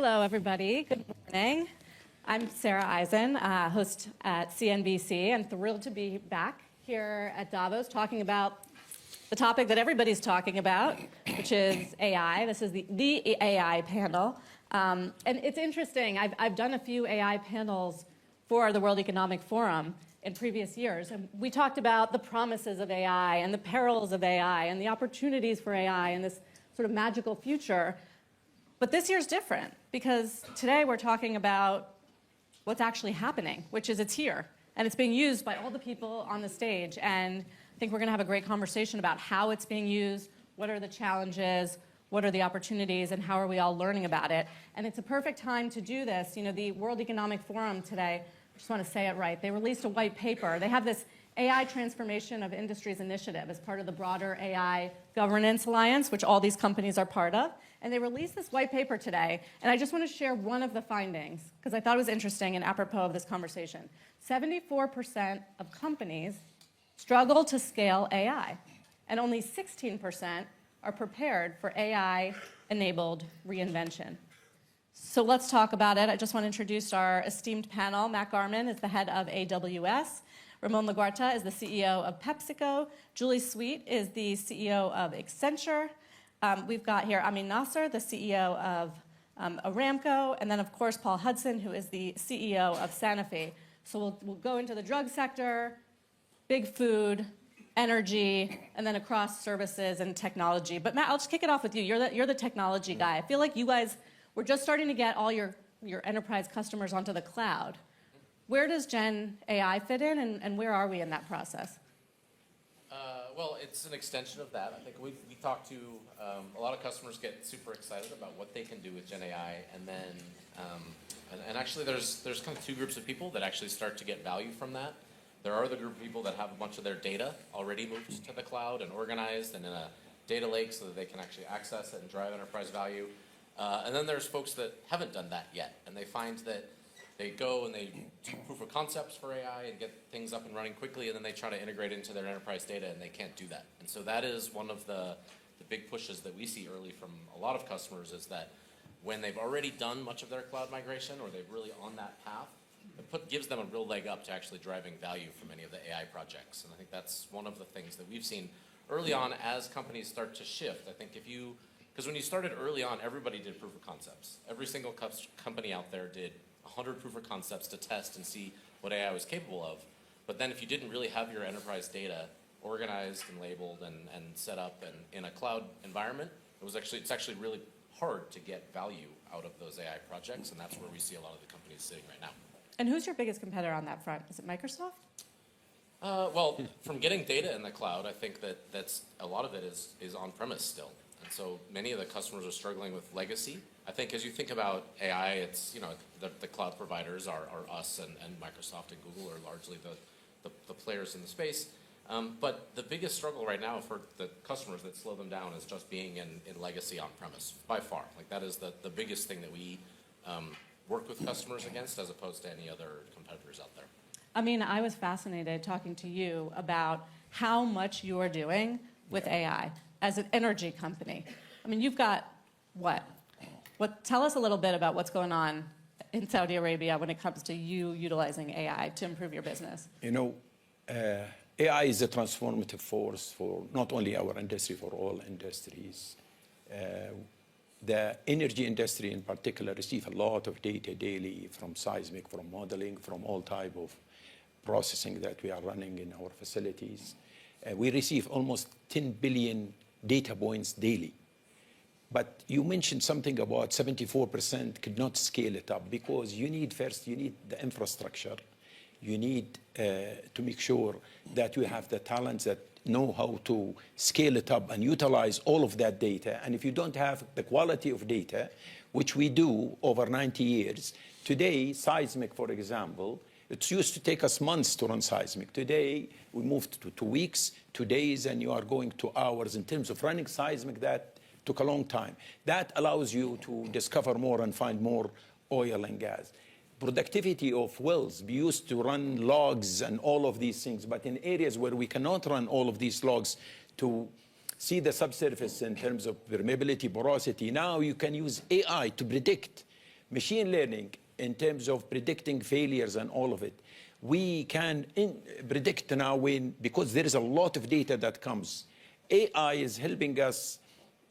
Hello, everybody. Good morning. I'm Sarah Eisen, host at CNBC. I'm thrilled to be back here at Davos talking about the topic that everybody's talking about, which is AI. This is the AI panel. And it's interesting. I've done a few AI panels for the World Economic Forum in previous years. And we talked about the promises of AI and the perils of AI and the opportunities for AI and this sort of magical future. But this year's different because today we're talking about what's actually happening, which is it's here. And it's being used by all the people on the stage. And I think we're going to have a great conversation about how it's being used, what are the challenges, what are the opportunities, and how are we all learning about it. And it's a perfect time to do this. You know, the World Economic Forum today, I just want to say it right, they released a white paper. They have this AI Transformation of Industries initiative as part of the broader AI Governance Alliance, which all these companies are part of. And they released this white paper today, and I just want to share one of the findings, because I thought it was interesting and apropos of this conversation. 74% of companies struggle to scale AI, and only 16% are prepared for AI-enabled reinvention. So let's talk about it. I just want to introduce our esteemed panel. Matt Garman is the head of AWS. Ramon Laguarta is the CEO of PepsiCo. Julie Sweet is the CEO of Accenture. We've got here Amin Nasser, the CEO of Aramco, and then, of course, Paul Hudson, who is the CEO of Sanofi. So we'll go into the drug sector, big food, energy, and then across services and technology. But Matt, I'll just kick it off with you. You're the technology guy. I feel like you guys were just starting to get all your enterprise customers onto the cloud. Where does Gen AI fit in, and where are we in that process? Well, it's an extension of that. I think we talk to a lot of customers get super excited about what they can do with Gen AI, and then and actually there's kind of two groups of people that actually start to get value from that. There are the group of people that have a bunch of their data already moved to the cloud and organized and in a data lake so that they can actually access it and drive enterprise value. And then there's folks that haven't done that yet, and they find that they go and they do proof of concepts for AI and get things up and running quickly, and then they try to integrate into their enterprise data, and they can't do that. And so that is one of the big pushes that we see early from a lot of customers, is that when they've already done much of their cloud migration or they're really on that path, it gives them a real leg up to actually driving value from any of the AI projects. And I think that's one of the things that we've seen early on as companies start to shift. I think because when you started early on, everybody did proof of concepts. Every single company out there did 100 proof of concepts to test and see what AI was capable of. But then if you didn't really have your enterprise data organized and labeled and set up and in a cloud environment, it's actually really hard to get value out of those AI projects, and that's where we see a lot of the companies sitting right now. And who's your biggest competitor on that front? Is it Microsoft? Well, from getting data in the cloud, I think that's a lot of it is on-premise still. And so many of the customers are struggling with legacy. I think as you think about AI, it's, the cloud providers are us and Microsoft and Google are largely the players in the space. But the biggest struggle right now for the customers that slow them down is just being in legacy on-premise, by far. Like that is the biggest thing that we work with customers against as opposed to any other competitors out there. I mean, I was fascinated talking to you about how much you are doing with AI as an energy company. I mean, you've got what? Tell us a little bit about what's going on in Saudi Arabia when it comes to you utilizing AI to improve your business. AI is a transformative force for not only our industry, for all industries. The energy industry in particular receives a lot of data daily from seismic, from modeling, from all type of processing that we are running in our facilities. We receive almost 10 billion data points daily. But you mentioned something about 74% could not scale it up because you need the infrastructure. You need to make sure that you have the talents that know how to scale it up and utilize all of that data. And if you don't have the quality of data, which we do over 90 years, today, seismic, for example, it used to take us months to run seismic. Today, we moved to 2 weeks, 2 days, and you are going to hours. In terms of running seismic, that took a long time. That allows you to discover more and find more oil and gas. Productivity of wells, we used to run logs and all of these things, but in areas where we cannot run all of these logs to see the subsurface in terms of permeability, porosity, now you can use AI to predict machine learning in terms of predicting failures and all of it. We can predict now because there is a lot of data that comes. AI is helping us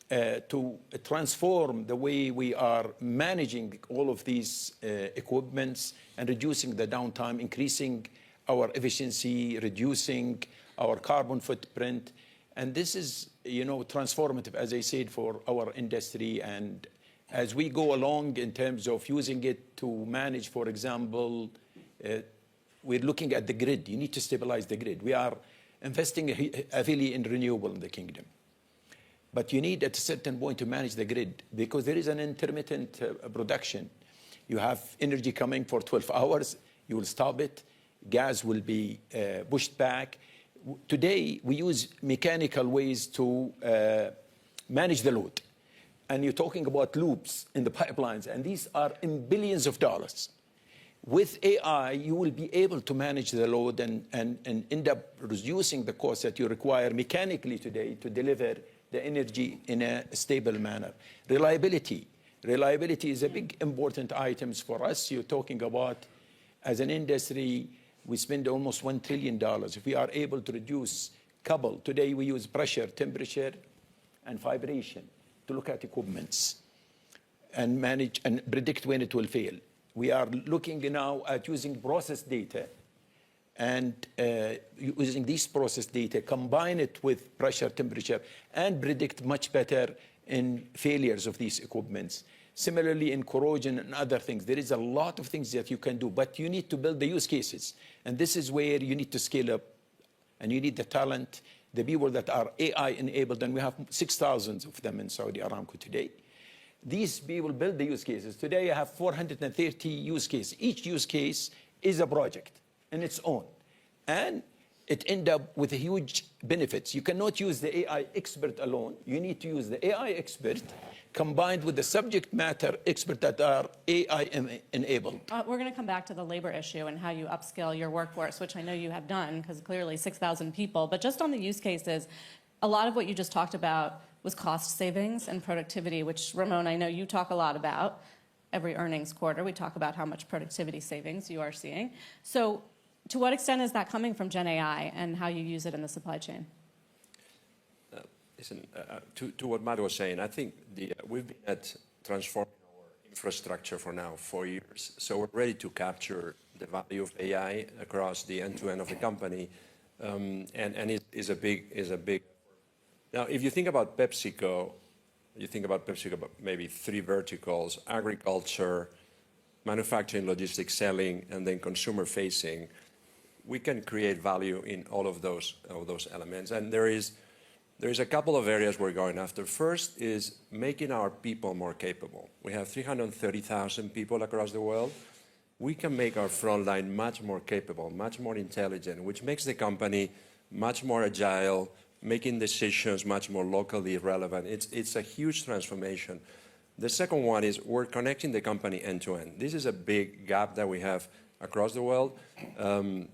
to transform the way we are managing all of these equipments and reducing the downtime, increasing our efficiency, reducing our carbon footprint. And this is, transformative, as I said, for our industry. And as we go along in terms of using it to manage, for example, we're looking at the grid. You need to stabilize the grid. We are investing heavily in renewable in the kingdom. But you need at a certain point to manage the grid because there is an intermittent production. You have energy coming for 12 hours. You will stop it. Gas will be pushed back. Today, we use mechanical ways to manage the load. And you're talking about loops in the pipelines, and these are in billions of dollars. With AI, you will be able to manage the load and end up reducing the cost that you require mechanically today to deliver the energy in a stable manner. Reliability. Reliability is a big important item for us. You're talking about, as an industry, we spend almost $1 trillion. If we are able to reduce couple, today we use pressure, temperature, and vibration to look at equipments and manage and predict when it will fail. We are looking now at using process data and using these process data, combine it with pressure, temperature, and predict much better in failures of these equipments. Similarly, in corrosion and other things, there is a lot of things that you can do, but you need to build the use cases. And this is where you need to scale up, and you need the talent, the people that are AI-enabled, and we have 6,000 of them in Saudi Aramco today. These people build the use cases. Today, I have 430 use cases. Each use case is a project in its own. And it ends up with huge benefits. You cannot use the AI expert alone. You need to use the AI expert combined with the subject matter expert that are AI-enabled. We're going to come back to the labor issue and how you upskill your workforce, which I know you have done, because clearly 6,000 people. But just on the use cases, a lot of what you just talked about was cost savings and productivity, which, Ramon, I know you talk a lot about. Every earnings quarter, we talk about how much productivity savings you are seeing. So to what extent is that coming from Gen AI and how you use it in the supply chain? Listen, to what Matt was saying, I think we've been at transforming our infrastructure for now 4 years. So we're ready to capture the value of AI across the end-to-end of the company. And it is a big. Now, if you think about PepsiCo, about maybe 3 verticals: agriculture, manufacturing, logistics, selling, and then consumer facing. We can create value in all of those elements. And there is a couple of areas we're going after. First is making our people more capable. We have 330,000 people across the world. We can make our frontline much more capable, much more intelligent, which makes the company much more agile, making decisions much more locally relevant. It's a huge transformation. The second one is we're connecting the company end to end. This is a big gap that we have across the world.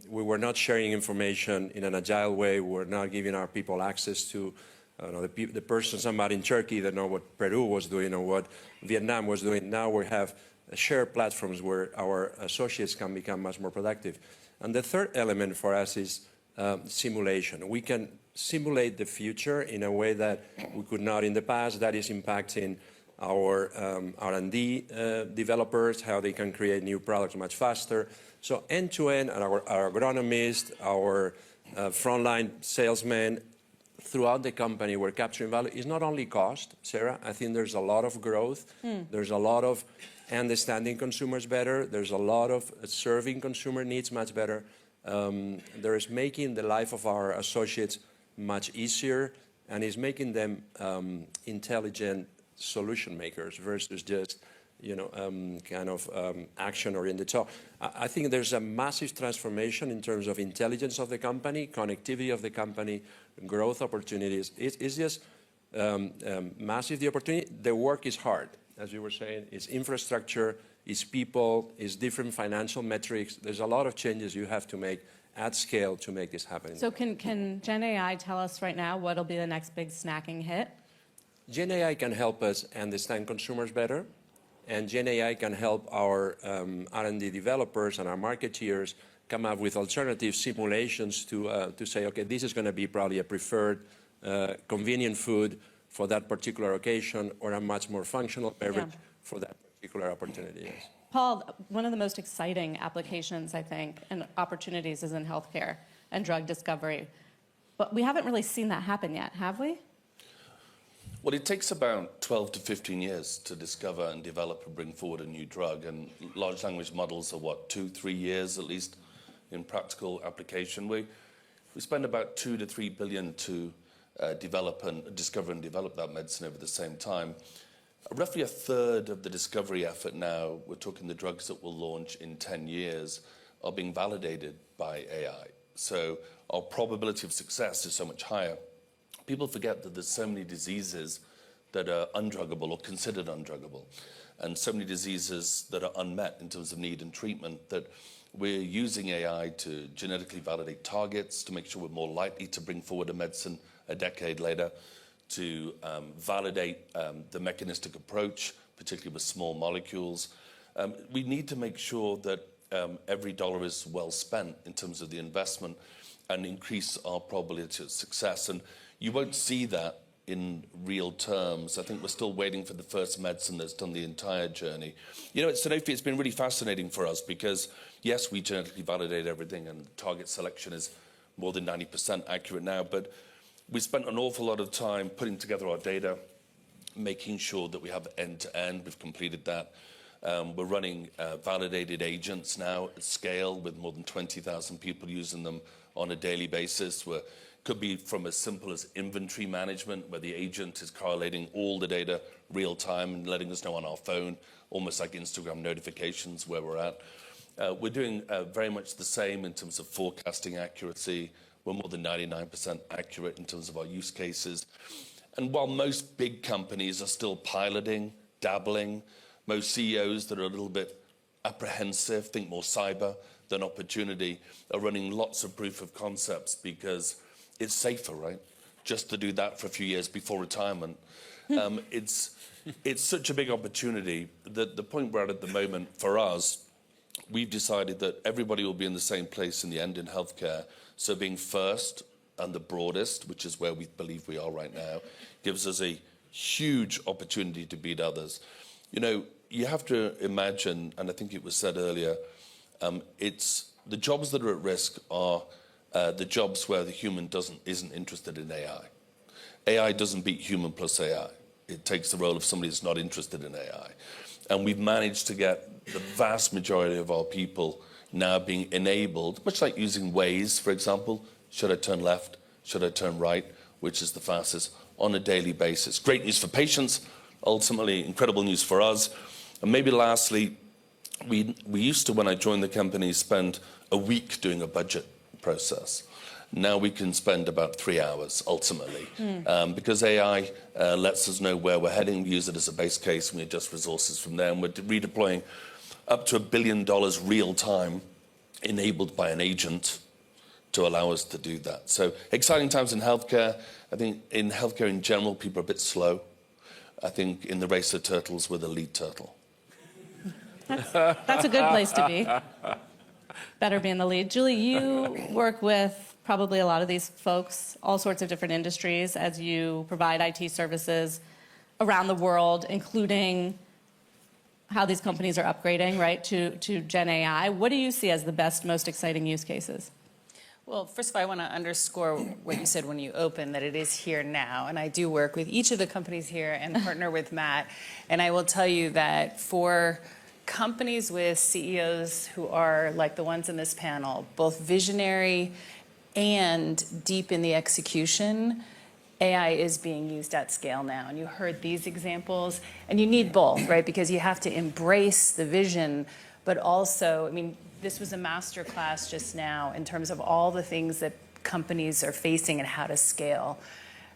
We were not sharing information in an agile way. We're not giving our people access to the person, somebody in Turkey that know what Peru was doing or what Vietnam was doing. Now we have shared platforms where our associates can become much more productive. And the third element for us is simulation. We can simulate the future in a way that we could not in the past. That is impacting our R&D developers, how they can create new products much faster. So end-to-end, and our agronomists, our frontline salesmen, throughout the company, we're capturing value. It's not only cost, Sarah. I think there's a lot of growth. There's a lot of understanding consumers better. There's a lot of serving consumer needs much better. There is making the life of our associates much easier, and is making them intelligent solution makers versus just action-oriented. So I think there's a massive transformation in terms of intelligence of the company, connectivity of the company, growth opportunities. It's just massive, the opportunity. The work is hard, as you were saying. It's infrastructure, it's people, it's different financial metrics. There's a lot of changes you have to make at scale to make this happen. So can Gen AI tell us right now what will be the next big snacking hit? Gen AI can help us understand consumers better And Gen AI can help our R&D developers and our marketeers come up with alternative simulations to say, okay, this is going to be probably a preferred convenient food for that particular occasion, or a much more functional beverage for that particular opportunity. Yes. Paul, one of the most exciting applications, I think, and opportunities is in healthcare and drug discovery. But we haven't really seen that happen yet, have we? Well, it takes about 12 to 15 years to discover and develop and bring forward a new drug. And large language models are, what, 2-3 years at least in practical application. We spend about 2 to 3 billion to discover and develop that medicine over the same time. Roughly a third of the discovery effort now, we're talking the drugs that will launch in 10 years, are being validated by AI. So our probability of success is so much higher. People forget that there's so many diseases that are undruggable or considered undruggable, and so many diseases that are unmet in terms of need and treatment, that we're using AI to genetically validate targets to make sure we're more likely to bring forward a medicine a decade later, to validate the mechanistic approach, particularly with small molecules. We need to make sure that every dollar is well spent in terms of the investment and increase our probability of success. And you won't see that in real terms. I think we're still waiting for the first medicine that's done the entire journey. You know, at Sanofi, it's been really fascinating for us because, yes, we genetically validate everything and target selection is more than 90% accurate now, but we spent an awful lot of time putting together our data, making sure that we have end-to-end. We've completed that. We're running validated agents now at scale with more than 20,000 people using them on a daily basis. Could be from as simple as inventory management, where the agent is correlating all the data real time and letting us know on our phone, almost like Instagram notifications where we're at. We're doing very much the same in terms of forecasting accuracy. We're more than 99% accurate in terms of our use cases. And while most big companies are still piloting, dabbling, most CEOs that are a little bit apprehensive, think more cyber than opportunity, are running lots of proof of concepts because it's safer, right? Just to do that for a few years before retirement. It's such a big opportunity that the point we're at the moment for us, we've decided that everybody will be in the same place in the end in healthcare. So being first and the broadest, which is where we believe we are right now, gives us a huge opportunity to beat others. You know, you have to imagine, and I think it was said earlier, it's the jobs that are at risk are the jobs where the human isn't interested in AI. AI doesn't beat human plus AI. It takes the role of somebody that's not interested in AI. And we've managed to get the vast majority of our people now being enabled, much like using Waze, for example. Should I turn left? Should I turn right? Which is the fastest, on a daily basis. Great news for patients, ultimately incredible news for us. And maybe lastly, we used to, when I joined the company, spend a week doing a budget process. Now we can spend about 3 hours, ultimately, because AI lets us know where we're heading. We use it as a base case, and we adjust resources from there. And we're redeploying up to $1 billion real time, enabled by an agent, to allow us to do that. So exciting times in healthcare. I think in healthcare in general, people are a bit slow. I think in the race of turtles, we're the lead turtle. That's a good place to be. Better be in the lead. Julie, you work with probably a lot of these folks, all sorts of different industries, as you provide IT services around the world, including how these companies are upgrading, right, to Gen AI. What do you see as the best, most exciting use cases? Well, first of all, I want to underscore what you said when you opened, that it is here now. And I do work with each of the companies here and partner with Matt. And I will tell you that for companies with CEOs who are like the ones in this panel, both visionary and deep in the execution, AI is being used at scale now. And you heard these examples. And you need both, right? Because you have to embrace the vision, but also, I mean, this was a master class just now in terms of all the things that companies are facing and how to scale.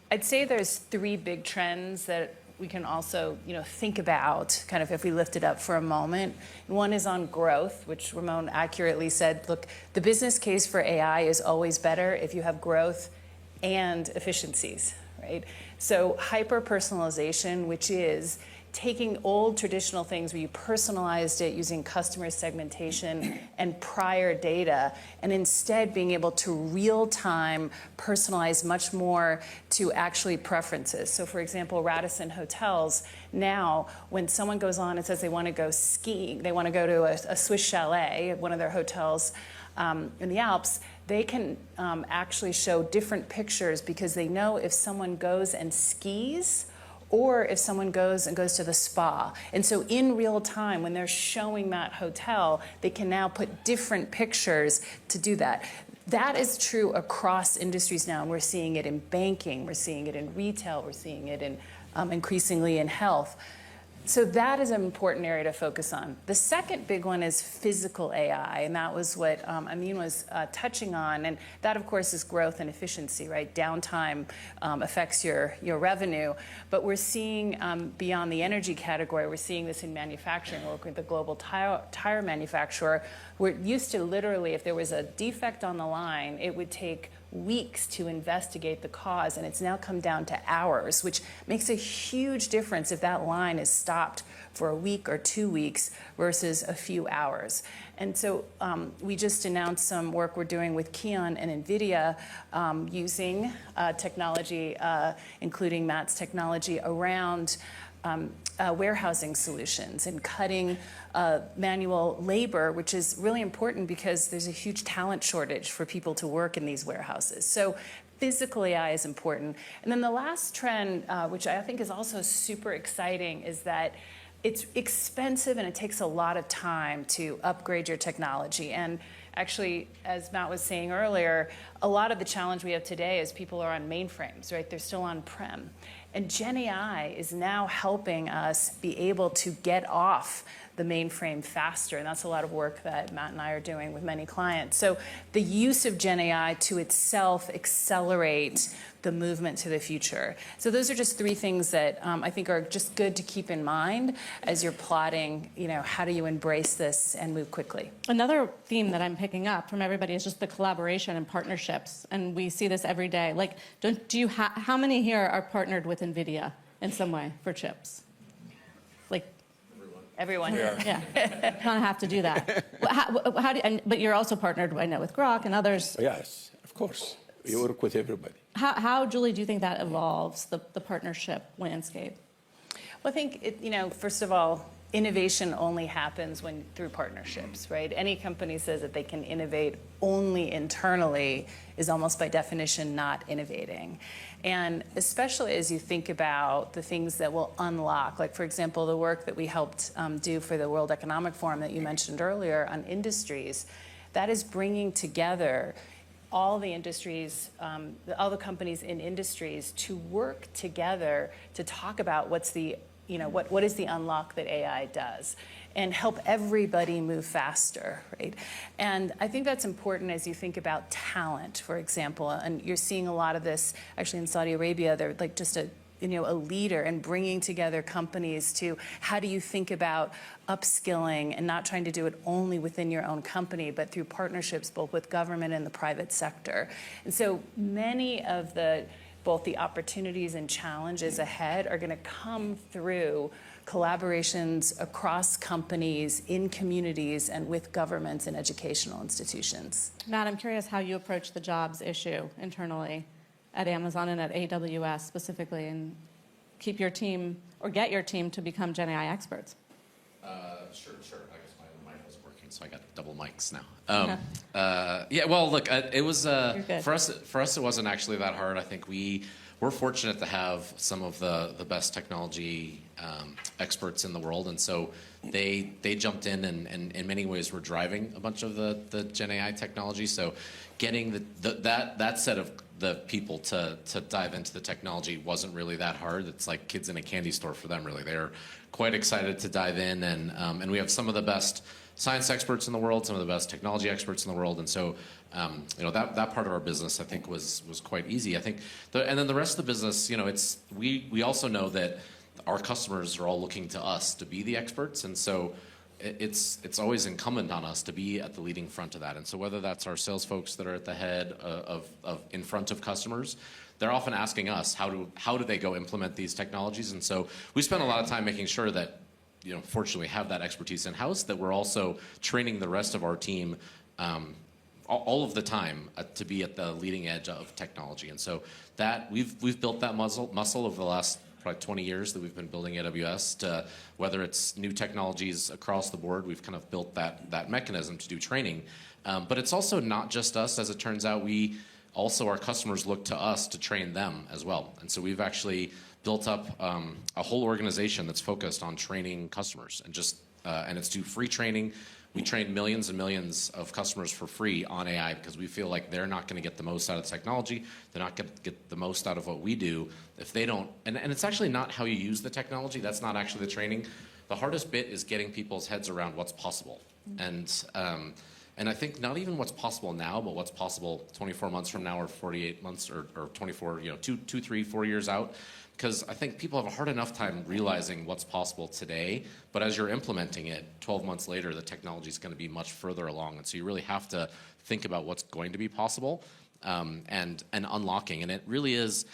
I'd say there's 3 big trends that we can also, think about, kind of if we lift it up for a moment. One is on growth, which Ramon accurately said, look, the business case for AI is always better if you have growth and efficiencies, right? So hyper-personalization, which is taking old traditional things where you personalized it using customer segmentation and prior data, and instead being able to real-time personalize much more to actually preferences. So for example, Radisson Hotels, now when someone goes on and says they want to go skiing, they want to go to a Swiss chalet, one of their hotels in the Alps, they can actually show different pictures because they know if someone goes and skis or if someone goes to the spa. And so in real time, when they're showing that hotel, they can now put different pictures to do that. That is true across industries now, and we're seeing it in banking, we're seeing it in retail, we're seeing it in increasingly in health. So that is an important area to focus on. The second big one is physical AI, and that was what Amin was touching on. And that, of course, is growth and efficiency, right? Downtime affects your revenue. But we're seeing beyond the energy category, we're seeing this in manufacturing. We're working with the global tire manufacturer. We're used to literally, if there was a defect on the line, it would take weeks to investigate the cause, and it's now come down to hours, which makes a huge difference if that line is stopped for a week or 2 weeks versus a few hours. And so we just announced some work we're doing with Kion and NVIDIA using technology, including Matt's technology, around warehousing solutions and cutting manual labor, which is really important because there's a huge talent shortage for people to work in these warehouses. So physical AI is important. And then the last trend, which I think is also super exciting, is that it's expensive and it takes a lot of time to upgrade your technology. And actually, as Matt was saying earlier, a lot of the challenge we have today is people are on mainframes, right? They're still on-prem. And Gen AI is now helping us be able to get off the mainframe faster. And that's a lot of work that Matt and I are doing with many clients. So the use of Gen AI to itself accelerate the movement to the future. So those are just three things that I think are just good to keep in mind as you're plotting, how do you embrace this and move quickly. Another theme that I'm picking up from everybody is just the collaboration and partnerships. And we see this every day. Like, how many here are partnered with NVIDIA in some way for chips? Like, Everyone. yeah, kind of have to do that. How do you, but you're also partnered, I know, with Grok and others. Yes, of course. We work with everybody. How, Julie, do you think that evolves, the partnership landscape? Well, I think, first of all, innovation only happens through partnerships, right? Any company says that they can innovate only internally is almost by definition not innovating. And especially as you think about the things that will unlock, like, for example, the work that we helped do for the World Economic Forum that you mentioned earlier on industries, that is bringing together all the industries, all the companies in industries to work together to talk about what is the unlock that AI does and help everybody move faster, right? And I think that's important as you think about talent, for example, and you're seeing a lot of this actually in Saudi Arabia. They're like just a leader and bringing together companies to how do you think about upskilling and not trying to do it only within your own company, but through partnerships both with government and the private sector. And so many of both the opportunities and challenges ahead are going to come through collaborations across companies, in communities, and with governments and educational institutions. Matt, I'm curious how you approach the jobs issue internally at Amazon and at AWS specifically, and keep your team or get your team to become Gen AI experts. Sure. I guess my mic wasn't working, so I got double mics now. Yeah, well, look, it was for us. It wasn't actually that hard. I think we're fortunate to have some of the best technology experts in the world, and so they jumped in and in many ways were driving a bunch of the Gen AI technology. So getting that set of the people to dive into the technology wasn't really that hard. It's like kids in a candy store for them, really. They're quite excited to dive in, and we have some of the best science experts in the world, some of the best technology experts in the world, and so that part of our business I think was quite easy. I think, and then the rest of the business, we also know that our customers are all looking to us to be the experts, and so it's always incumbent on us to be at the leading front of that. And so whether that's our sales folks that are at the head of in front of customers, they're often asking us how do they go implement these technologies. And so we spend a lot of time making sure that, fortunately, we have that expertise in house, that we're also training the rest of our team all of the time to be at the leading edge of technology. And so that we've built that muscle over the last probably 20 years that we've been building AWS. To whether it's new technologies across the board, we've kind of built that mechanism to do training. But it's also not just us, as it turns out. Our customers look to us to train them as well. And so we've actually built up a whole organization that's focused on training customers, and it's through free training. We train millions and millions of customers for free on AI because we feel like they're not going to get the most out of the technology. They're not going to get the most out of what we do if they don't. And it's actually not how you use the technology. That's not actually the training. The hardest bit is getting people's heads around what's possible. And I think not even what's possible now, but what's possible 24 months from now or 48 months or 24, 2, 3, 4 years out. Because I think people have a hard enough time realizing what's possible today, but as you're implementing it, 12 months later, the technology is going to be much further along. And so you really have to think about what's going to be possible and unlocking. And it really is,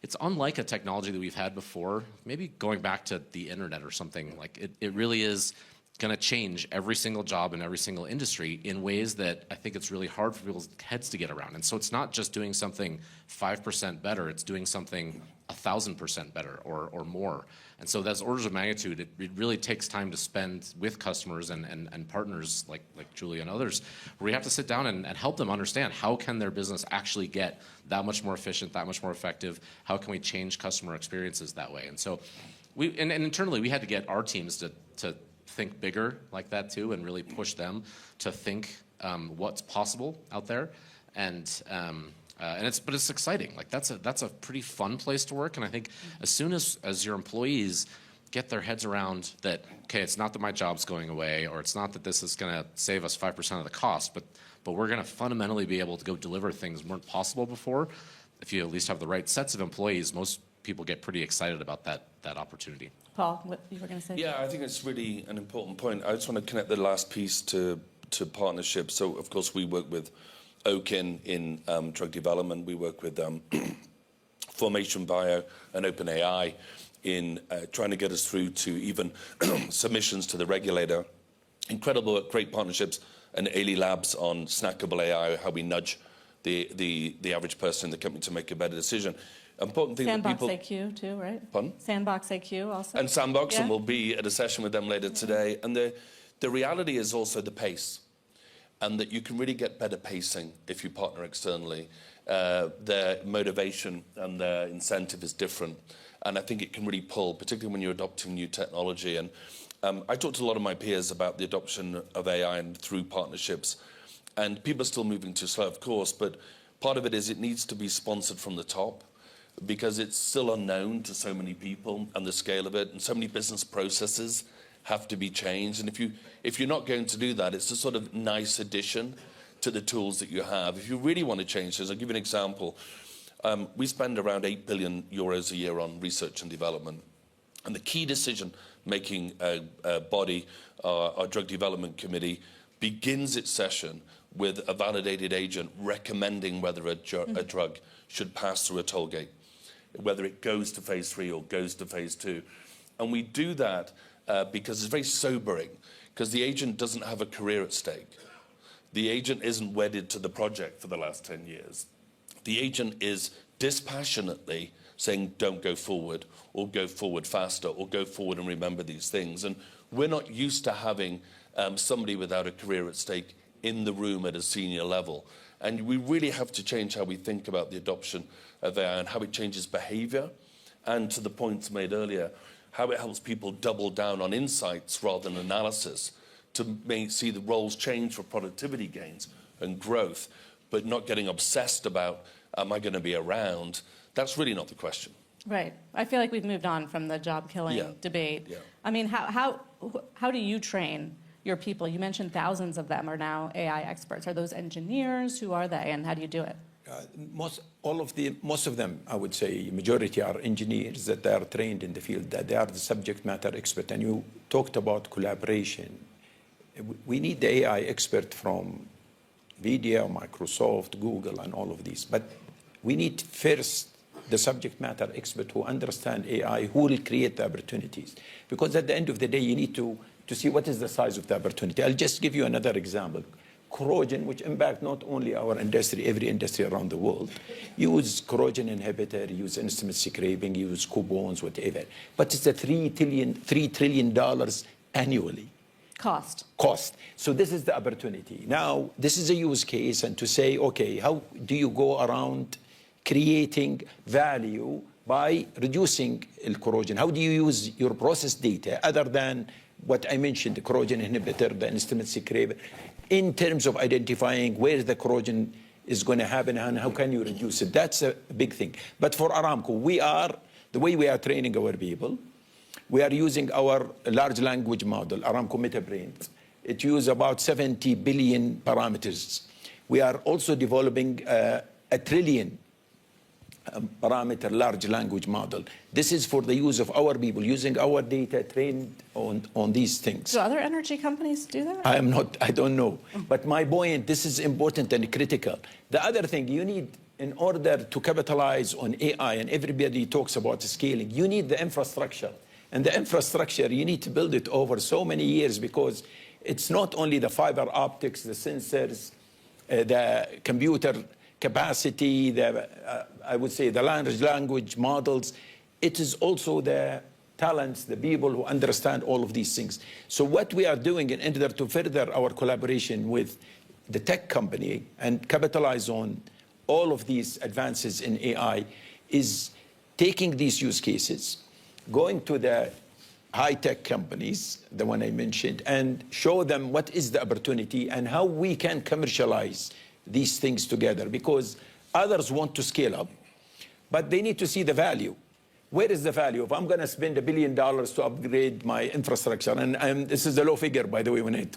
it's unlike a technology that we've had before, maybe going back to the internet or something. Like it really is going to change every single job in every single industry in ways that I think it's really hard for people's heads to get around. And so it's not just doing something 5% better, it's doing something 1,000% better or more. And so that's orders of magnitude. It really takes time to spend with customers and partners like Julie and others, where we have to sit down and help them understand how can their business actually get that much more efficient, that much more effective, how can we change customer experiences that way. And so and internally we had to get our teams to think bigger like that too, and really push them to think what's possible out there, but it's exciting. Like that's a pretty fun place to work, and I think as soon as your employees get their heads around that, okay, it's not that my job's going away, or it's not that this is going to save us 5% of the cost, but we're going to fundamentally be able to go deliver things weren't possible before. If you at least have the right sets of employees, most people get pretty excited about that opportunity. Paul, what you were going to say? Yeah, I think it's really an important point. I just want to connect the last piece to partnership. So, of course, we work with Oaken in drug development. We work with Formation Bio and OpenAI in trying to get us through to even submissions to the regulator. Incredible, great partnerships. And Ailey Labs on snackable AI, how we nudge the average person in the company to make a better decision. Important thing Sandbox that people... AQ too, right? Pardon? Sandbox AQ also. And Sandbox, yeah. and we'll be at a session with them later today. And the reality is also the pace, and that you can really get better pacing if you partner externally. Their motivation and their incentive is different. And I think it can really pull, particularly when you're adopting new technology. And I talked to a lot of my peers about the adoption of AI and through partnerships. And people are still moving too slow, of course, but part of it is it needs to be sponsored from the top, because it's still unknown to so many people and the scale of it, and so many business processes have to be changed. And if you're not going to do that, it's a sort of nice addition to the tools that you have. If you really want to change this, I'll give you an example. We spend around 8 billion euros a year on research and development. And the key decision-making body, our drug development committee, begins its session with a validated agent recommending whether a drug should pass through a toll gate, whether it goes to phase 3 or goes to phase 2. And we do that because it's very sobering, because the agent doesn't have a career at stake. The agent isn't wedded to the project for the last 10 years. The agent is dispassionately saying, don't go forward, or go forward faster, or go forward and remember these things. And we're not used to having somebody without a career at stake in the room at a senior level. And we really have to change how we think about the adoption of AI and how it changes behavior. And to the points made earlier, how it helps people double down on insights rather than analysis to see the roles change for productivity gains and growth, but not getting obsessed about, am I going to be around? That's really not the question. Right. I feel like we've moved on from the job-killing debate. Yeah. I mean, how do you train your people? You mentioned thousands of them are now AI experts. Are those engineers? Who are they, and how do you do it? Most of them, I would say, majority are engineers that they are trained in the field, that they are the subject matter expert. And you talked about collaboration. we need the AI expert from NVIDIA, Microsoft, Google, and all of these. But we need first the subject matter expert who understand AI, who will create the opportunities. Because at the end of the day, you need to see what is the size of the opportunity. I'll just give you another example. Corrosion, which impact not only our industry, every industry around the world, use corrosion inhibitor, use instrument scraping, use coupons, whatever. But it's a $3 trillion annually. Cost. So this is the opportunity. Now, this is a use case, and to say, okay, how do you go around creating value by reducing corrosion? How do you use your process data other than what I mentioned, the corrosion inhibitor, the instrument scraper, in terms of identifying where the corrosion is going to happen and how can you reduce it? That's a big thing. But for Aramco, the way we are training our people, we are using our large language model, Aramco MetaBrain. It uses about 70 billion parameters. We are also developing a trillion parameter large language model. This is for the use of our people, using our data trained on these things. Do other energy companies do that? I don't know. But my point, this is important and critical. The other thing you need, in order to capitalize on AI, and everybody talks about scaling, you need the infrastructure. And the infrastructure, you need to build it over so many years, because it's not only the fiber optics, the sensors, the computer capacity, I would say the large language models. It is also the talents, the people who understand all of these things. So what we are doing in order to further our collaboration with the tech company and capitalize on all of these advances in AI is taking these use cases, going to the high-tech companies, the one I mentioned, and show them what is the opportunity and how we can commercialize these things together, because others want to scale up, but they need to see the value. Where is the value? If I'm going to spend $1 billion to upgrade my infrastructure, and this is a low figure, by the way,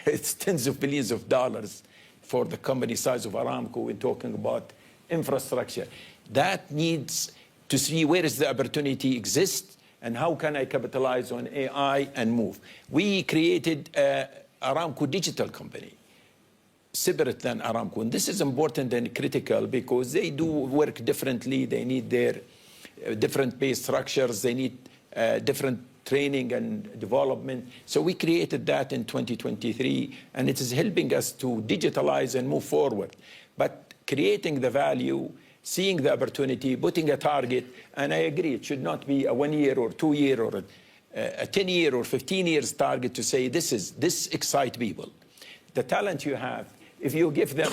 it's tens of billions of dollars for the company size of Aramco, we're talking about infrastructure. That needs to see where is the opportunity exists and how can I capitalize on AI and move. We created Aramco Digital Company, separate than Aramco. And this is important and critical because they do work differently. They need their different pay structures. They need different training and development. So we created that in 2023, and it is helping us to digitalize and move forward. But creating the value, seeing the opportunity, putting a target, and I agree, it should not be a 1 year or 2 year or a 10 year or 15 years target to say this excites people. The talent you have, if you give them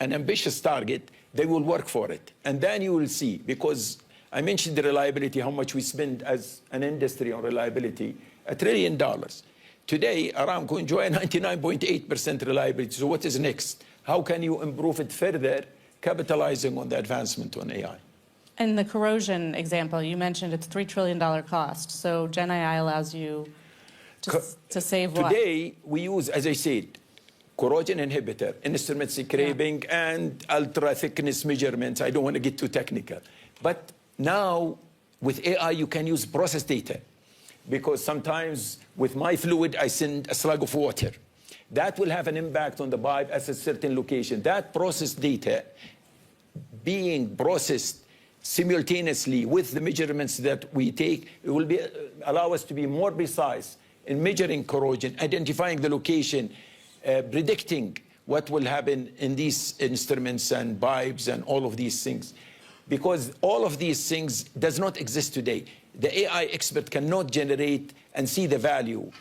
an ambitious target, they will work for it. And then you will see, because I mentioned the reliability, how much we spend as an industry on reliability, $1 trillion. Today, Aramco enjoy 99.8% reliability. So what is next? How can you improve it further, capitalizing on the advancement on AI? In the corrosion example, you mentioned it's $3 trillion cost. So Gen AI allows you to save what? Today, we use, as I said, corrosion inhibitor, instrument scraping, and ultra thickness measurements. I don't want to get too technical. But now, with AI, you can use process data. Because sometimes with my fluid, I send a slug of water. That will have an impact on the pipe at a certain location. That process data being processed simultaneously with the measurements that we take, it will allow us to be more precise in measuring corrosion, identifying the location, predicting what will happen in these instruments and pipes and all of these things. Because all of these things does not exist today. The AI expert cannot generate and see the value.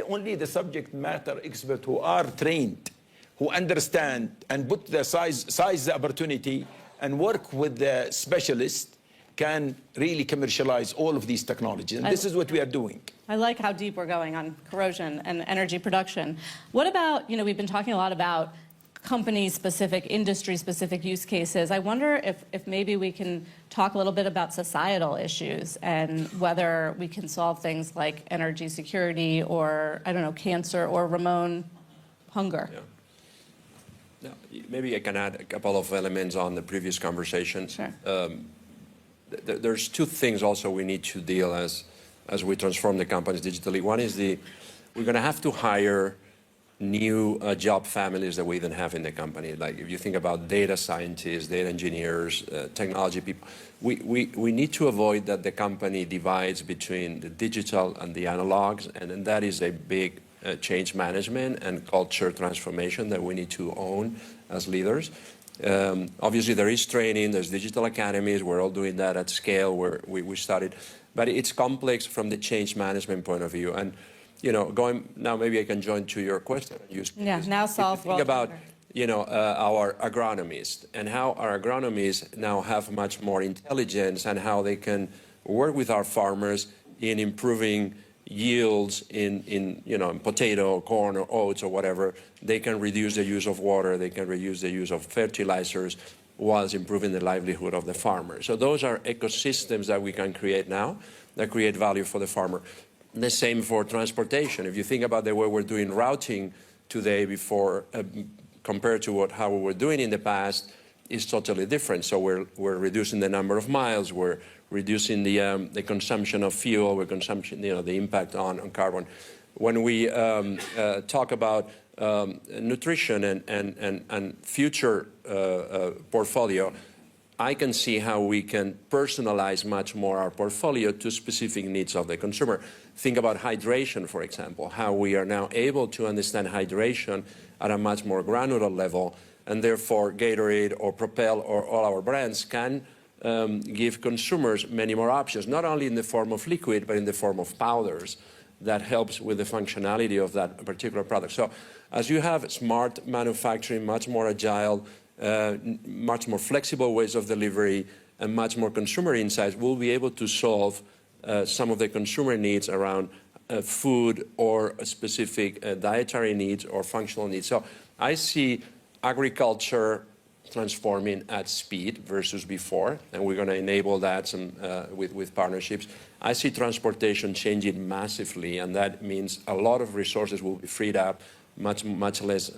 Only the subject matter expert who are trained, who understand and put the size the opportunity and work with the specialist can really commercialize all of these technologies. And this is what we are doing. I like how deep we're going on corrosion and energy production. What about, we've been talking a lot about company-specific, industry-specific use cases. I wonder if maybe we can talk a little bit about societal issues and whether we can solve things like energy security or, I don't know, cancer or Ramon, hunger. Yeah. Now, maybe I can add a couple of elements on the previous conversation. Sure. There's two things also we need to deal as we transform the companies digitally. One is we're going to have to hire new job families that we didn't have in the company. Like if you think about data scientists, data engineers, technology people, we need to avoid that the company divides between the digital and the analogs, and then that is a big change management and culture transformation that we need to own as leaders. Obviously, there is training, there's digital academies, we're all doing that at scale where we started, but it's complex from the change management point of view. And going now, maybe I can join to your question. Yeah, now solve world think about, hunger. our agronomists and how our agronomists now have much more intelligence and how they can work with our farmers in improving yields in potato, corn, or oats, or whatever. They can reduce the use of water, they can reduce the use of fertilizers whilst improving the livelihood of the farmer. So those are ecosystems that we can create now that create value for the farmer. The same for transportation. If you think about the way we're doing routing today before compared to how we were doing in the past, is totally different. So we're reducing the number of miles, we're reducing the consumption of fuel, we're consumption, the impact on carbon. When we talk about nutrition and future portfolio, I can see how we can personalize much more our portfolio to specific needs of the consumer. Think about hydration, for example, how we are now able to understand hydration at a much more granular level, and therefore Gatorade or Propel or all our brands can give consumers many more options, not only in the form of liquid, but in the form of powders that helps with the functionality of that particular product. So as you have smart manufacturing, much more agile, much more flexible ways of delivery, and much more consumer insights, we'll be able to solve some of the consumer needs around food or specific dietary needs or functional needs. So I see agriculture transforming at speed versus before, and we're going to enable that with partnerships. I see transportation changing massively, and that means a lot of resources will be freed up, much less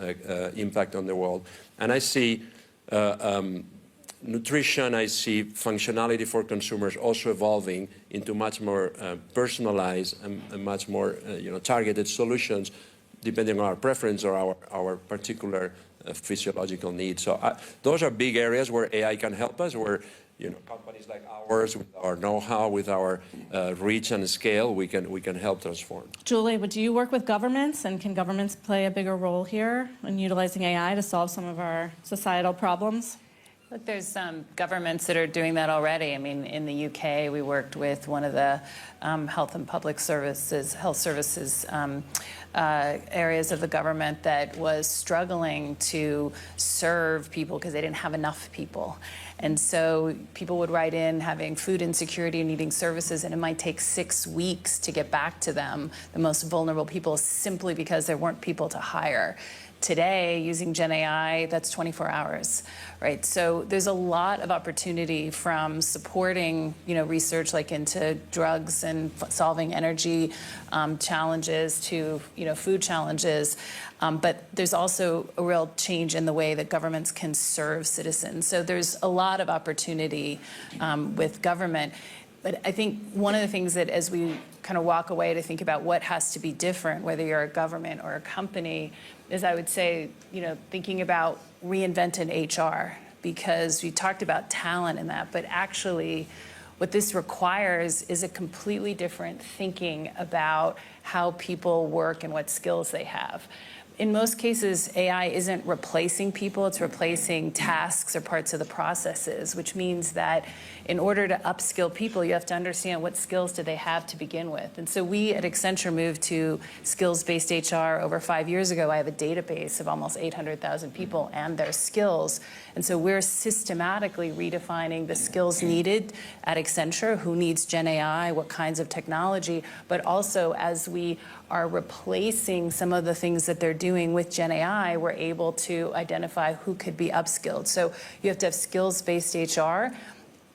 impact on the world. And I see nutrition, I see functionality for consumers also evolving into much more personalized and much more targeted solutions depending on our preference or our particular physiological needs. So those are big areas where AI can help us, where companies like ours, with our know-how, with our reach and scale, we can help transform. Julie, do you work with governments, and can governments play a bigger role here in utilizing AI to solve some of our societal problems? Look, there's governments that are doing that already. I mean, in the UK, we worked with one of the health services areas of the government that was struggling to serve people because they didn't have enough people. And so people would write in having food insecurity and needing services, and it might take 6 weeks to get back to them, the most vulnerable people, simply because there weren't people to hire. Today, using Gen AI, that's 24 hours, right? So there's a lot of opportunity from supporting, research like into drugs and solving energy challenges to, food challenges. But there's also a real change in the way that governments can serve citizens. So there's a lot of opportunity with government. But I think one of the things that as we kind of walk away to think about what has to be different, whether you're a government or a company, is I would say, thinking about reinventing HR, because we talked about talent in that, but actually what this requires is a completely different thinking about how people work and what skills they have. In most cases, AI isn't replacing people, it's replacing tasks or parts of the processes, which means that in order to upskill people, you have to understand what skills do they have to begin with. And so we at Accenture moved to skills-based HR over 5 years ago. I have a database of almost 800,000 people and their skills. And so we're systematically redefining the skills needed at Accenture, who needs Gen AI, what kinds of technology, but also as we are replacing some of the things that they're doing with Gen AI, we're able to identify who could be upskilled. So you have to have skills-based HR.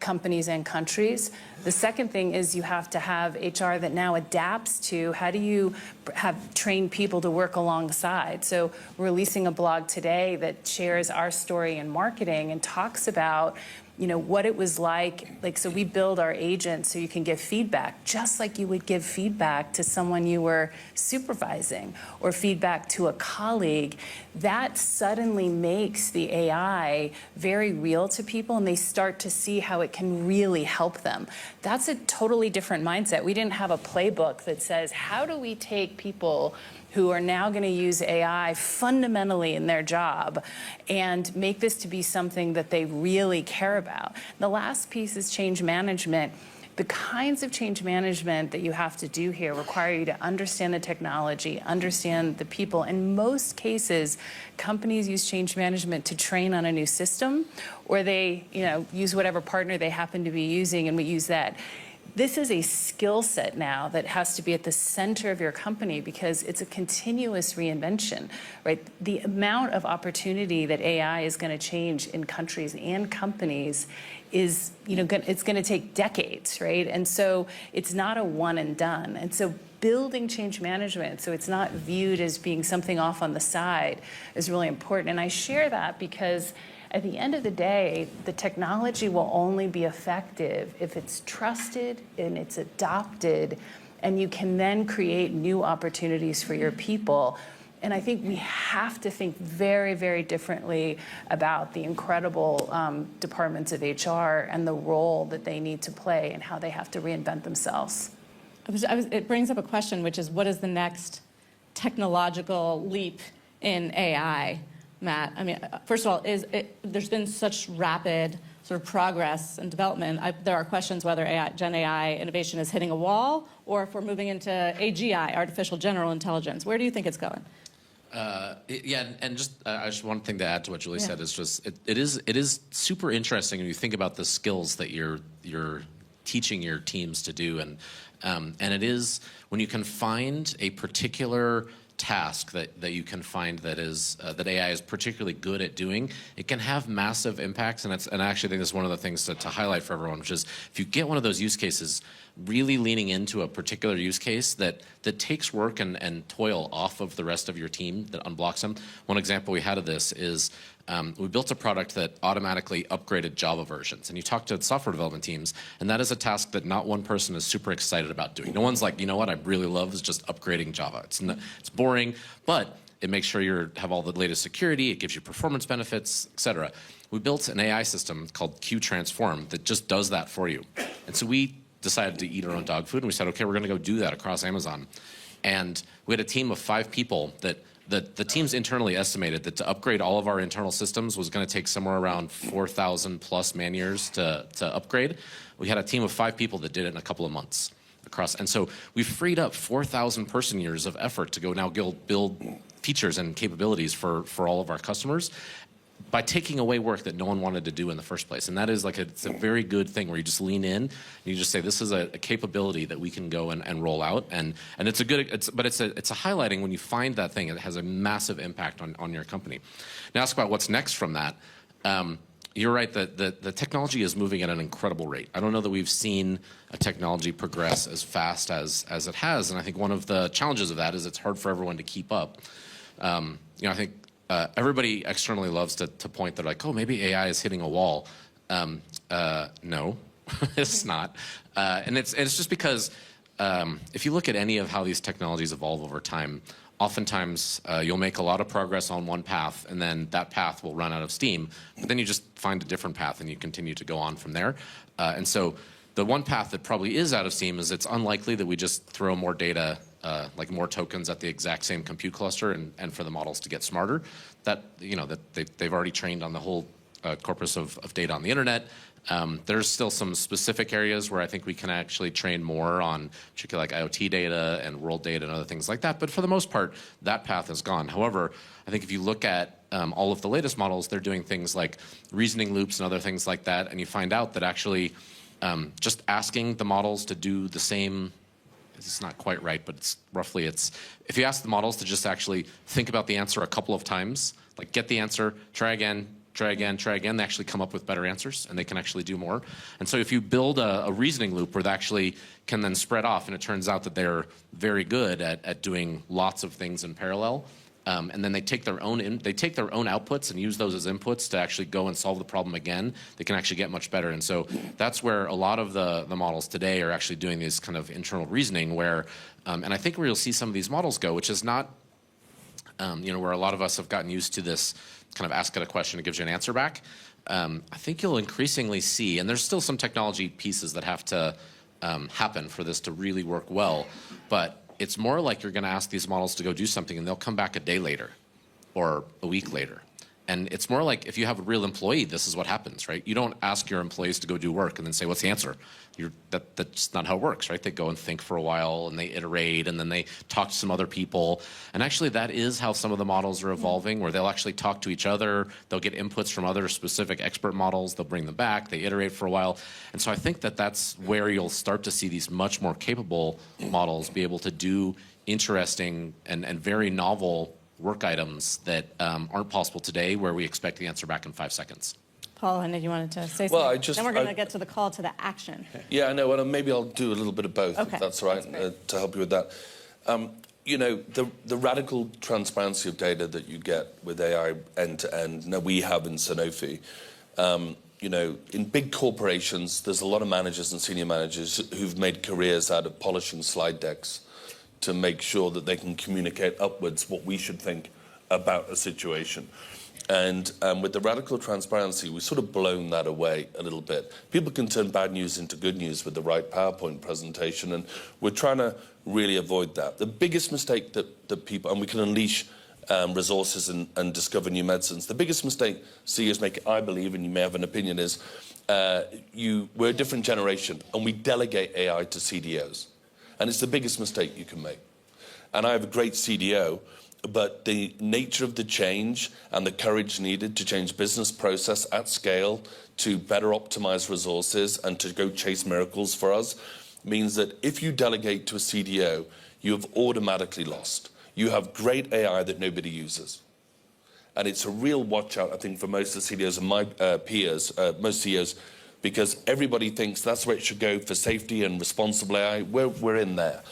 companies and countries. The second thing is you have to have HR that now adapts to how do you have trained people to work alongside. So we're releasing a blog today that shares our story in marketing and talks about what it was like, so we build our agents so you can give feedback, just like you would give feedback to someone you were supervising or feedback to a colleague. That suddenly makes the AI very real to people, and they start to see how it can really help them. That's a totally different mindset. We didn't have a playbook that says, how do we take people who are now going to use AI fundamentally in their job and make this to be something that they really care about. The last piece is change management. The kinds of change management that you have to do here require you to understand the technology, understand the people. In most cases, companies use change management to train on a new system, or they use whatever partner they happen to be using, and we use that. This is a skill set now that has to be at the center of your company because it's a continuous reinvention, right? The amount of opportunity that AI is going to change in countries and companies is, it's going to take decades, right? And so it's not a one and done. And so building change management so it's not viewed as being something off on the side is really important. And I share that because at the end of the day, the technology will only be effective if it's trusted and it's adopted, and you can then create new opportunities for your people. And I think we have to think very, very differently about the incredible departments of HR and the role that they need to play and how they have to reinvent themselves. It brings up a question, which is, what is the next technological leap in AI? Matt, I mean, first of all, there's been such rapid sort of progress and development. There are questions whether Gen AI innovation is hitting a wall or if we're moving into AGI, artificial general intelligence. Where do you think it's going? Yeah, and just one thing to add to what Julie said is just it is super interesting when you think about the skills that you're teaching your teams to do, and it is when you can find a particular task that you can find that AI is particularly good at doing, it can have massive impacts. And I actually think that's one of the things to highlight for everyone, which is if you get one of those use cases, really leaning into a particular use case that takes work and toil off of the rest of your team, that unblocks them. One example we had of this is we built a product that automatically upgraded Java versions. And you talk to software development teams, and that is a task that not one person is super excited about doing. No one's like, you know what I really love is just upgrading Java. It's boring, but it makes sure you have all the latest security, it gives you performance benefits, et cetera. We built an AI system called Q-Transform that just does that for you. And so we decided to eat our own dog food, and we said, okay, we're going to go do that across Amazon. And we had a team of 5 people that the teams internally estimated that to upgrade all of our internal systems was going to take somewhere around 4,000 plus man years to upgrade. We had a team of 5 people that did it in a couple of months across. And so we freed up 4,000 person years of effort to go now build features and capabilities for all of our customers by taking away work that no one wanted to do in the first place. And that is it's a very good thing where you just lean in and you just say, this is a capability that we can go and roll out. And it's a highlighting when you find that thing, it has a massive impact on your company. Now ask about what's next from that. You're right that the technology is moving at an incredible rate. I don't know that we've seen a technology progress as fast as it has. And I think one of the challenges of that is it's hard for everyone to keep up. I think everybody externally loves to point that like, oh, maybe AI is hitting a wall. No, it's not. And it's just because if you look at any of how these technologies evolve over time, oftentimes you'll make a lot of progress on one path and then that path will run out of steam. But then you just find a different path and you continue to go on from there. And so the one path that probably is out of steam is it's unlikely that we just throw more data, like more tokens at the exact same compute cluster and for the models to get smarter. That they've already trained on the whole corpus of data on the internet. There's still some specific areas where I think we can actually train more on particularly like IoT data and world data and other things like that. But for the most part, that path is gone. However, I think if you look at all of the latest models, they're doing things like reasoning loops and other things like that. And you find out that actually just asking the models to do the same, it's not quite right, but if you ask the models to just actually think about the answer a couple of times, like get the answer, try again, try again, they actually come up with better answers and they can actually do more. And so if you build a reasoning loop where they actually can then spread off, and it turns out that they're very good at doing lots of things in parallel, and then they take their own outputs and use those as inputs to actually go and solve the problem again, they can actually get much better. And so that's where a lot of the models today are actually doing this kind of internal reasoning where, and I think where you'll see some of these models go, which is not, where a lot of us have gotten used to this kind of ask it a question, it gives you an answer back. I think you'll increasingly see, and there's still some technology pieces that have to happen for this to really work well, but it's more like you're going to ask these models to go do something and they'll come back a day later or a week later. And it's more like if you have a real employee, this is what happens, right? You don't ask your employees to go do work and then say, what's the answer? That's not how it works, right? They go and think for a while and they iterate and then they talk to some other people. And actually that is how some of the models are evolving, where they'll actually talk to each other. They'll get inputs from other specific expert models. They'll bring them back. They iterate for a while. And so I think that that's where you'll start to see these much more capable models be able to do interesting and very novel work items that aren't possible today, where we expect the answer back in 5 seconds. Paul, I know you wanted to say Well, something. Then we're going to get to the call to the action. Yeah, I know. Well, maybe I'll do a little bit of both, Okay. if that's all right, to help you with that. The radical transparency of data that you get with AI end-to-end, now we have in Sanofi, in big corporations, there's a lot of managers and senior managers who've made careers out of polishing slide decks to make sure that they can communicate upwards what we should think about a situation. And with the radical transparency, we've sort of blown that away a little bit. People can turn bad news into good news with the right PowerPoint presentation, and we're trying to really avoid that. The biggest mistake that people, and we can unleash resources and discover new medicines, the biggest mistake CEOs make, I believe, and you may have an opinion, is we're a different generation, and we delegate AI to CDOs. And it's the biggest mistake you can make. And I have a great CDO, but the nature of the change and the courage needed to change business process at scale to better optimize resources and to go chase miracles for us means that if you delegate to a CDO, you have automatically lost. You have great AI that nobody uses. And it's a real watch out, I think, for most of the CDOs and my peers, most CEOs, because everybody thinks that's where it should go for safety and responsible AI. We're in there.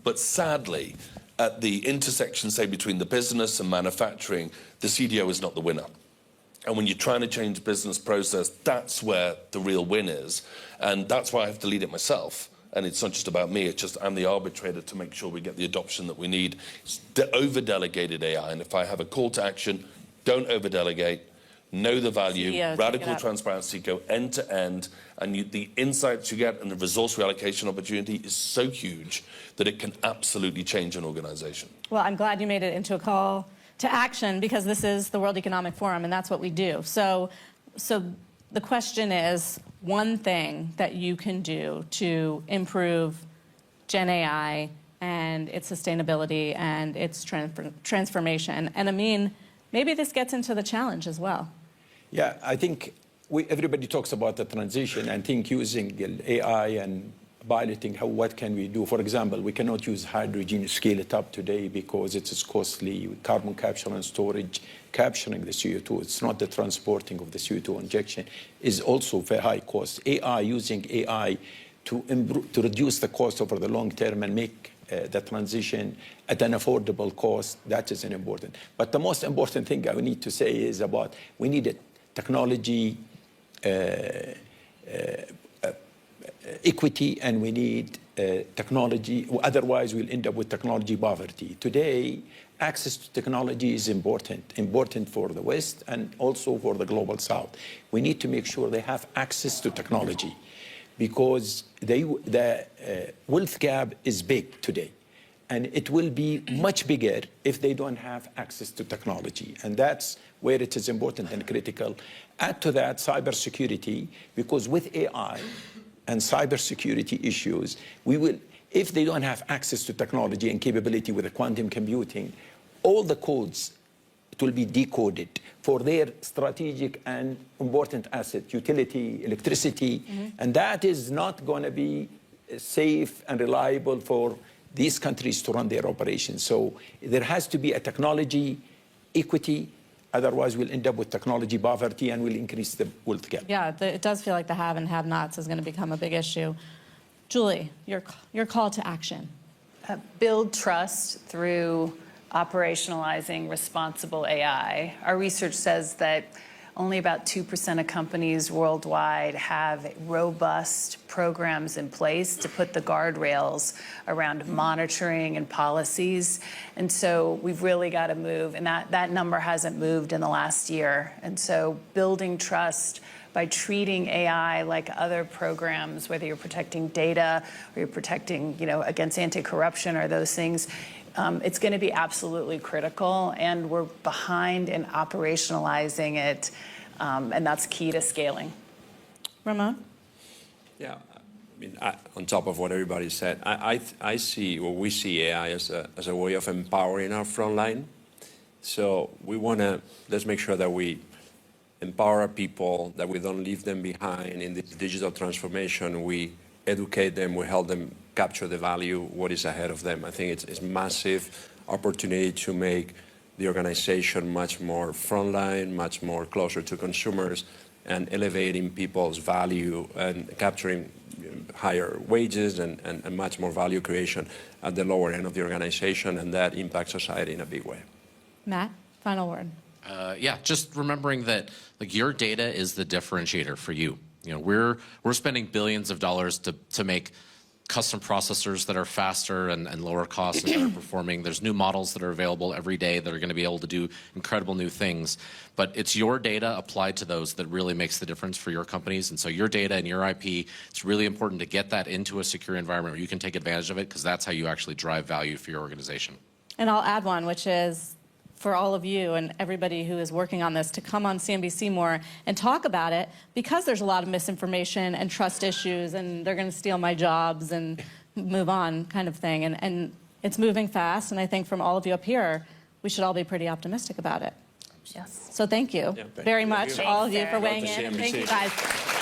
But sadly, at the intersection, say, between the business and manufacturing, the CDO is not the winner. And when you're trying to change business process, that's where the real win is. And that's why I have to lead it myself. And it's not just about me, it's just I'm the arbitrator to make sure we get the adoption that we need. It's over-delegated AI. And if I have a call to action, don't over-delegate, know the value, CEOs, radical transparency, go end to end, and the insights you get and the resource reallocation opportunity is so huge that it can absolutely change an organization. Well, I'm glad you made it into a call to action, because this is the World Economic Forum and that's what we do. So the question is, one thing that you can do to improve Gen AI and its sustainability and its transformation. And Amin, maybe this gets into the challenge as well. Yeah, I think everybody talks about the transition and think using AI and piloting, what can we do? For example, we cannot use hydrogen, scale it up today because it is costly. Carbon capture and storage, capturing the CO2, it's not the transporting of the CO2 injection, is also very high cost. Using AI to reduce the cost over the long term and make the transition at an affordable cost, that is important. But the most important thing I need to say is we need a technology equity, and we need technology, otherwise we'll end up with technology poverty. Today, access to technology is important for the West and also for the global South. We need to make sure they have access to technology, because the wealth gap is big today. And it will be much bigger if they don't have access to technology. And that's where it is important and critical. Add to that cybersecurity, because with AI and cybersecurity issues, if they don't have access to technology and capability with the quantum computing, all the codes, it will be decoded for their strategic and important asset, utility, electricity, and that is not going to be safe and reliable for these countries to run their operations. So there has to be a technology equity, Otherwise, we'll end up with technology poverty and we'll increase the wealth gap. Yeah, it does feel like the have and have-nots is going to become a big issue. Julie, your call to action. Build trust through operationalizing responsible AI. Our research says that only about 2% of companies worldwide have robust programs in place to put the guardrails around monitoring and policies. And so we've really got to move, and that number hasn't moved in the last year. And so building trust by treating AI like other programs, whether you're protecting data or you're protecting, against anti-corruption or those things, it's going to be absolutely critical, and we're behind in operationalizing it, and that's key to scaling. Ramon? Yeah, I mean, on top of what everybody said, I see, or we see AI as a way of empowering our front line. So let's make sure that we empower our people, that we don't leave them behind in this digital transformation. We educate them, we help them capture the value, what is ahead of them. I think it's massive opportunity to make the organization much more frontline, much more closer to consumers, and elevating people's value and capturing higher wages and much more value creation at the lower end of the organization, and that impacts society in a big way. Matt, final word. Yeah, just remembering that your data is the differentiator for you. We're spending billions of dollars to make custom processors that are faster and lower cost and better performing. There's new models that are available every day that are going to be able to do incredible new things. But it's your data applied to those that really makes the difference for your companies. And so your data and your IP, it's really important to get that into a secure environment where you can take advantage of it, because that's how you actually drive value for your organization. And I'll add one, which is for all of you and everybody who is working on this to come on CNBC more and talk about it, because there's a lot of misinformation and trust issues, and they're going to steal my jobs and move on kind of thing. And it's moving fast, and I think from all of you up here, we should all be pretty optimistic about it. Yes. So thank you Yeah, very much, you. all of you, Thanks, for Sarah. weighing Love to in. CNBC. Thank you, guys.